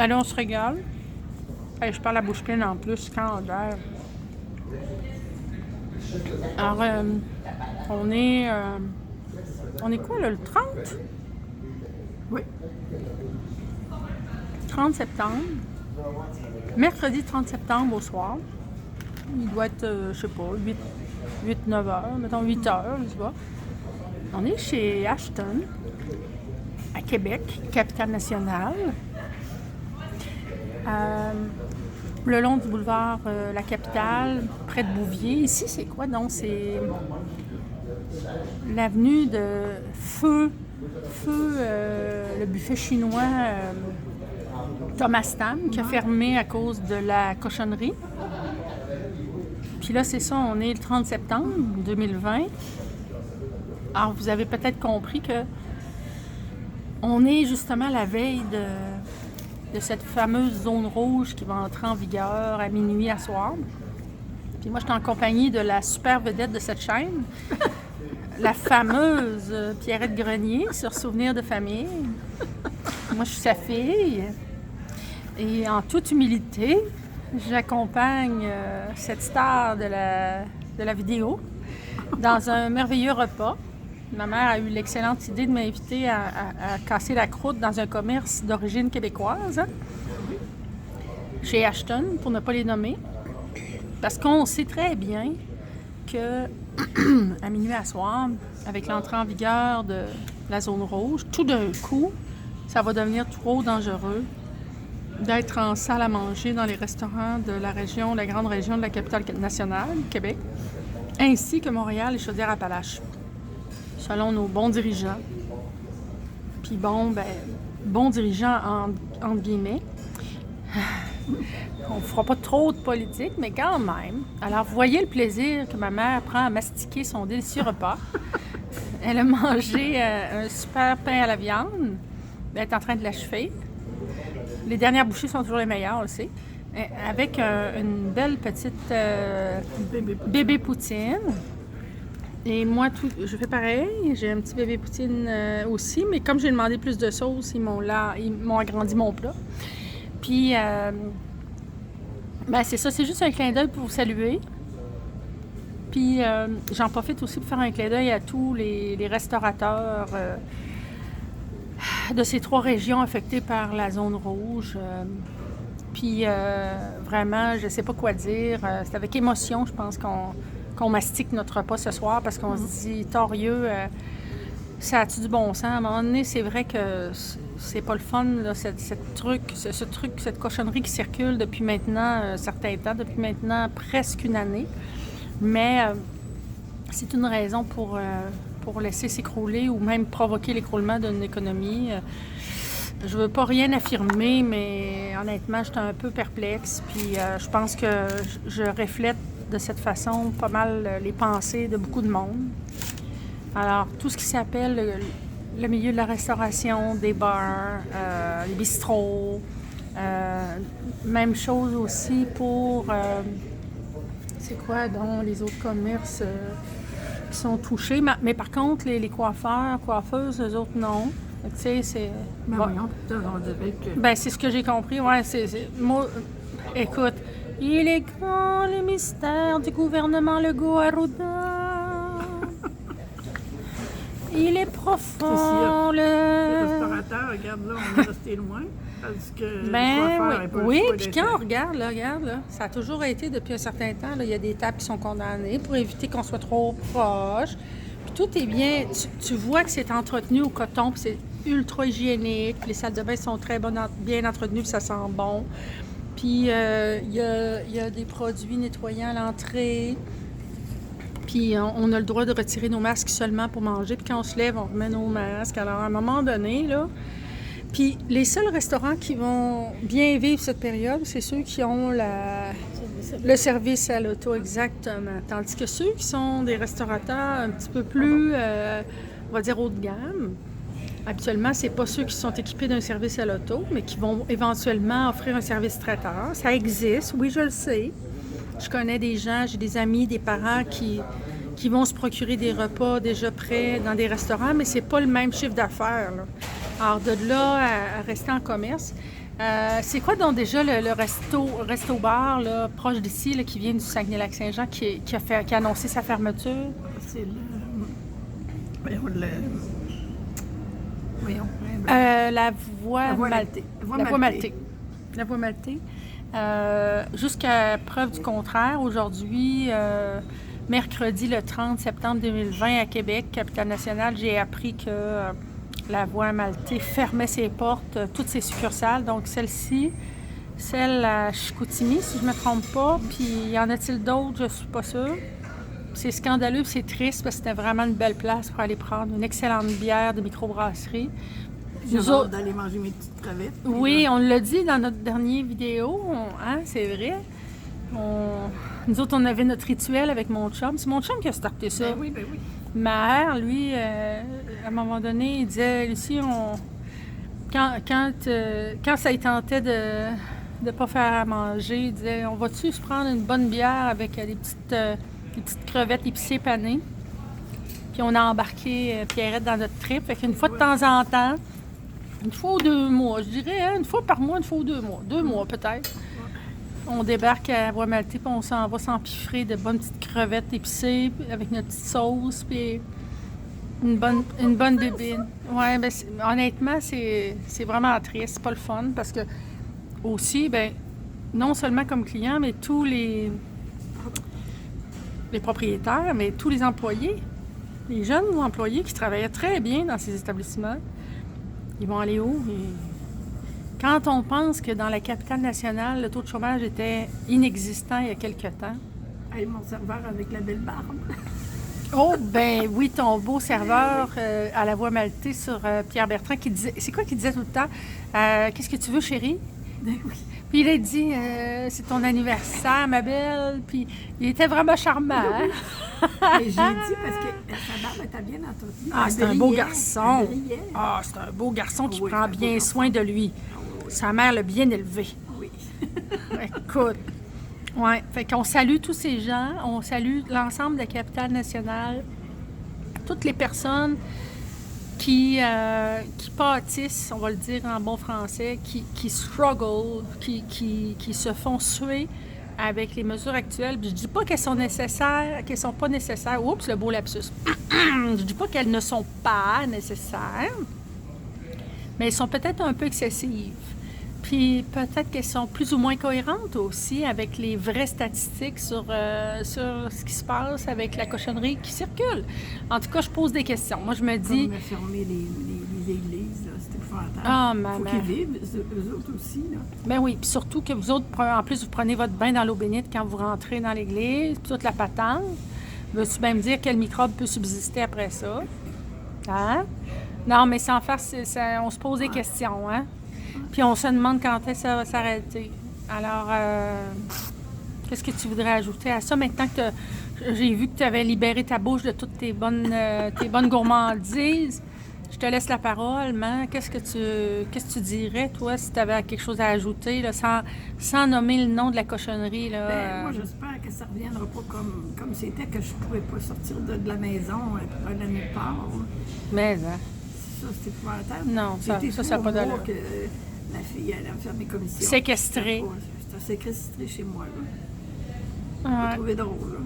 Allez, on se régale. Hey, je parle la bouche pleine en plus, candaire. Alors, on est quoi, là, le 30? Oui. 30 septembre. Mercredi 30 septembre au soir. Il doit être, je sais pas, 8-9 heures, mettons 8 heures, je sais pas. On est chez Ashton, à Québec, capitale nationale. Le long du boulevard La Capitale, près de Bouvier. Ici, c'est quoi donc? C'est l'avenue de Feu, le buffet chinois Thomas Tam, qui a fermé à cause de la cochonnerie. Puis là, c'est ça, on est le 30 septembre 2020. Alors, vous avez peut-être compris que on est justement à la veille de cette fameuse zone rouge qui va entrer en vigueur à minuit à soir. Puis moi, je suis en compagnie de la super vedette de cette chaîne, la fameuse Pierrette Grenier sur Souvenirs de famille. Moi, je suis sa fille. Et en toute humilité, j'accompagne cette star de la vidéo dans un merveilleux repas. Ma mère a eu l'excellente idée de m'inviter à casser la croûte dans un commerce d'origine québécoise, hein, chez Ashton, pour ne pas les nommer. Parce qu'on sait très bien que à minuit à soir, avec l'entrée en vigueur de la zone rouge, tout d'un coup, ça va devenir trop dangereux d'être en salle à manger dans les restaurants de la région, la grande région de la capitale nationale, Québec, ainsi que Montréal et Chaudière-Appalaches, selon nos bons dirigeants. Puis bons dirigeants entre guillemets. On ne fera pas trop de politique, mais quand même. Alors, voyez le plaisir que ma mère prend à mastiquer son délicieux repas. Elle a mangé un super pain à la viande. Elle est en train de l'achever. Les dernières bouchées sont toujours les meilleures, on le sait. Avec une belle petite bébé poutine. Et moi, je fais pareil. J'ai un petit bébé poutine aussi, mais comme j'ai demandé plus de sauce, ils m'ont agrandi mon plat. Puis, c'est ça, c'est juste un clin d'œil pour vous saluer. Puis, j'en profite aussi pour faire un clin d'œil à tous les restaurateurs de ces 3 régions affectées par la zone rouge. Puis, vraiment, je ne sais pas quoi dire. C'est avec émotion, je pense, qu'on mastique notre repas ce soir parce qu'on se dit, torieux, ça a-tu du bon sens? À un moment donné, c'est vrai que c'est pas le fun, là, cette cochonnerie qui circule depuis maintenant un certain temps, depuis maintenant presque une année. Mais c'est une raison pour laisser s'écrouler ou même provoquer l'écroulement d'une économie. Je veux pas rien affirmer, mais honnêtement, j'étais un peu perplexe. Puis je pense que je reflète de cette façon pas mal les pensées de beaucoup de monde. Alors, tout ce qui s'appelle le milieu de la restauration, des bars, les bistrots, même chose aussi pour, c'est quoi donc les autres commerces qui sont touchés. Mais par contre, les coiffeurs, coiffeuses, eux autres, non. Tu sais, c'est... Voyons, on dirait que... c'est ce que j'ai compris, ouais, moi, écoute, il est grand le mystère du gouvernement Legault-Arruda. Il est profond, Les restaurateurs, regarde là, on est resté loin. Parce que oui, puis quand on regarde là, ça a toujours été depuis un certain temps, là, il y a des tables qui sont condamnées pour éviter qu'on soit trop proche. Puis tout est bien, tu vois que c'est entretenu au coton, puis c'est ultra hygiénique, puis les salles de bain sont très bien entretenues, puis ça sent bon. Puis il y a des produits nettoyants à l'entrée. Puis on a le droit de retirer nos masques seulement pour manger. Puis quand on se lève, on remet nos masques. Alors à un moment donné, là... Puis les seuls restaurants qui vont bien vivre cette période, c'est ceux qui ont le service à l'auto, exactement. Tandis que ceux qui sont des restaurateurs un petit peu plus, on va dire, haut de gamme, habituellement, c'est pas ceux qui sont équipés d'un service à l'auto, mais qui vont éventuellement offrir un service traiteur. Ça existe, oui, je le sais. Je connais des gens, j'ai des amis, des parents qui vont se procurer des repas déjà prêts dans des restaurants, mais c'est pas le même chiffre d'affaires, là. Alors, de là à rester en commerce, C'est quoi donc déjà le resto-bar là, proche d'ici, là, qui vient du Saguenay-Lac-Saint-Jean, qui a annoncé sa fermeture? C'est voyons, La Voie Maltée. La Voie Maltée. Jusqu'à preuve du contraire, aujourd'hui, mercredi le 30 septembre 2020 à Québec, capitale nationale, j'ai appris que la Voie Maltée fermait ses portes, toutes ses succursales. Donc celle-ci, celle à Chicoutimi, si je ne me trompe pas. Puis y en a-t-il d'autres? Je ne suis pas sûre. C'est scandaleux, c'est triste parce que c'était vraiment une belle place pour aller prendre une excellente bière de microbrasserie. Nous autres, d'aller manger mes petites crevettes. Oui, on l'a dit dans notre dernière vidéo, c'est vrai. Nous autres, on avait notre rituel avec mon chum. C'est mon chum qui a starté ça. Ben oui. Ma mère, lui, à un moment donné, il disait, Lucie, quand ça lui tentait de ne pas faire à manger, il disait, on va-tu se prendre une bonne bière avec des petites crevettes épicées panées? Puis on a embarqué Pierrette dans notre trip. Fait qu'une fois de temps en temps, une fois ou 2 mois, je dirais, une fois par mois, une fois ou 2 mois. 2 mois peut-être. On débarque à Voie Maltée, puis on s'en va s'empiffrer de bonnes petites crevettes épicées avec notre petite sauce, puis une bonne bébine. Ouais, ben honnêtement, c'est vraiment triste, c'est pas le fun, parce que aussi, ben non seulement comme client, mais tous les propriétaires, mais tous les employés, les jeunes employés qui travaillaient très bien dans ces établissements, ils vont aller où? Quand on pense que dans la capitale nationale, le taux de chômage était inexistant il y a quelque temps. Hey, mon serveur avec la belle barbe. Oh, ben oui, ton beau serveur à la Voie Maltée sur Pierre Bertrand qui disait... C'est quoi qu'il disait tout le temps? Qu'est-ce que tu veux, chérie? Ben oui. Puis il a dit, c'est ton anniversaire, ma belle. Puis il était vraiment charmant. Hein? Mais j'ai dit parce que sa barbe était bien entretenue. Ah, c'est un beau garçon. Ah, c'est un beau garçon qui prend bien soin de lui. Sa mère l'a bien élevé. Oui. Écoute. Oui. Fait qu'on salue tous ces gens. On salue l'ensemble de la capitale nationale. Toutes les personnes qui pâtissent, on va le dire en bon français, qui struggle, qui se font suer avec les mesures actuelles. Je dis pas qu'elles sont nécessaires, qu'elles sont pas nécessaires. Oups, le beau lapsus. Je dis pas qu'elles ne sont pas nécessaires, mais elles sont peut-être un peu excessives. Puis peut-être qu'elles sont plus ou moins cohérentes aussi avec les vraies statistiques sur ce qui se passe avec la cochonnerie qui circule. En tout cas, je pose des questions. Moi, je me dis... Comme on a fermé les églises, là, c'était épouvantable. Ah, faut qu'ils vivent, eux autres aussi. Là. Ben oui, puis surtout que vous autres, en plus, vous prenez votre bain dans l'eau bénite quand vous rentrez dans l'église, puis toute la patente. Veux-tu bien me dire quel microbe peut subsister après ça? Hein? Non, mais sans faire... on se pose des questions, hein? Puis on se demande quand est-ce que ça va s'arrêter. Alors, qu'est-ce que tu voudrais ajouter à ça? Maintenant que j'ai vu que tu avais libéré ta bouche de toutes tes bonnes gourmandises, je te laisse la parole. Qu'est-ce que tu dirais, toi, si tu avais quelque chose à ajouter, là, sans nommer le nom de la cochonnerie? Là, moi, j'espère que ça ne reviendra pas comme c'était, que je ne pourrais pas sortir de la maison pour aller nulle part. Mais, hein? Ça, c'est épouvantable. Non, ça n'a pas d'allure. La fille, elle a fait mes commissions. Séquestrée. C'était séquestré chez moi, là. Ouais. J'ai trouvé drôle, là.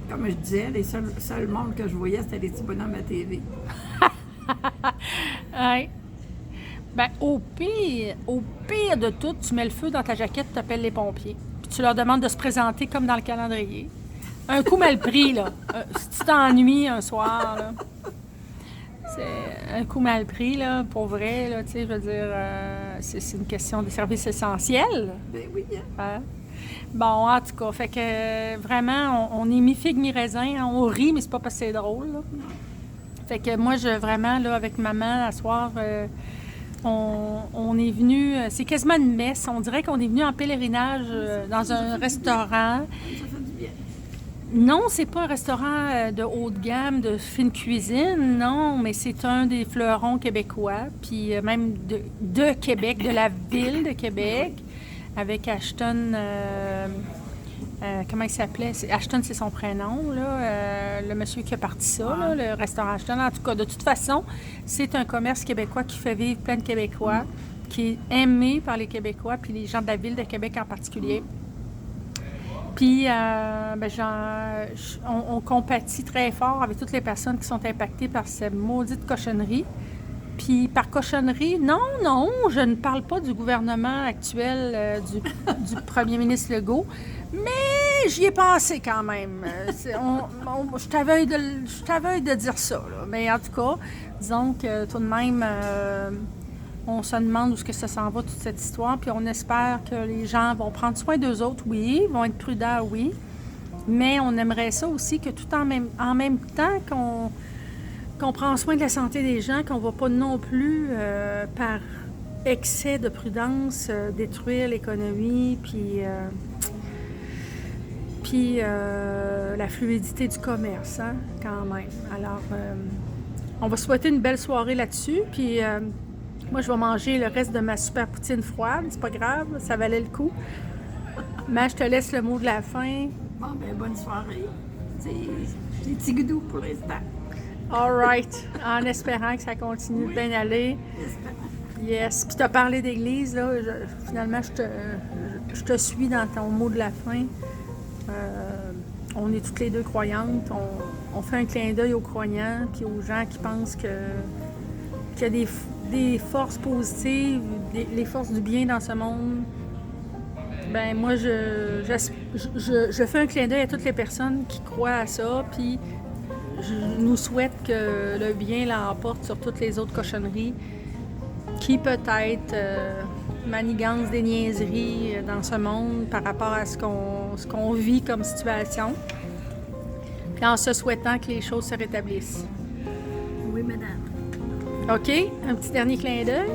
Comme je disais, les seuls mondes que je voyais, c'était les petits bonhommes à TV. Ouais. Ben, au pire de tout, tu mets le feu dans ta jaquette, tu appelles les pompiers. Puis tu leur demandes de se présenter comme dans le calendrier. Un coup mal pris, là. Si tu t'ennuies un soir, là. C'est un coup mal pris, là, pour vrai, là, tu sais, je veux dire, c'est une question de services essentiels. Ben oui, hein? Bon, en tout cas, fait que vraiment, on est mi-figue, mi-raisin, hein, on rit, mais c'est pas parce que c'est drôle, là. Fait que moi, vraiment, là, avec maman, à soir, on est venu, c'est quasiment une messe, on dirait qu'on est venu en pèlerinage dans un restaurant. Ça fait du bien. Non, c'est pas un restaurant de haut de gamme, de fine cuisine, non, mais c'est un des fleurons québécois, puis même de Québec, de la ville de Québec, avec Ashton, comment il s'appelait? Ashton, c'est son prénom, là, le monsieur qui a parti ça, là, le restaurant Ashton. En tout cas, de toute façon, c'est un commerce québécois qui fait vivre plein de Québécois. qui est aimé par les Québécois, puis les gens de la ville de Québec en particulier. Puis, on compatit très fort avec toutes les personnes qui sont impactées par cette maudite cochonnerie. Puis, par cochonnerie, non, je ne parle pas du gouvernement actuel du premier ministre Legault, mais j'y ai pensé quand même. Je t'aveuille de dire ça, là. Mais en tout cas, disons que tout de même, on se demande où est-ce que ça s'en va, toute cette histoire, puis on espère que les gens vont prendre soin d'eux autres, oui, vont être prudents, oui, mais on aimerait ça aussi que tout en même temps qu'on prend soin de la santé des gens, qu'on ne va pas non plus, par excès de prudence, détruire l'économie, puis la fluidité du commerce, hein, quand même. Alors, on va souhaiter une belle soirée là-dessus, puis moi, je vais manger le reste de ma super poutine froide, c'est pas grave, ça valait le coup. Mais je te laisse le mot de la fin. Bon, ben bonne soirée. C'est des petits goudous pour l'instant. All right, en espérant que ça continue de bien aller. Yes. Puis tu as parlé d'église, là. Finalement, je te suis dans ton mot de la fin. On est toutes les deux croyantes. On fait un clin d'œil aux croyants puis aux gens qui pensent qu'il y a des forces positives, les forces du bien dans ce monde. Ben moi, je fais un clin d'œil à toutes les personnes qui croient à ça, puis je nous souhaite que le bien l'emporte sur toutes les autres cochonneries qui peut-être manigancent des niaiseries dans ce monde par rapport à ce qu'on vit comme situation, puis en se souhaitant que les choses se rétablissent. Oui, madame. OK? Un petit dernier clin d'œil.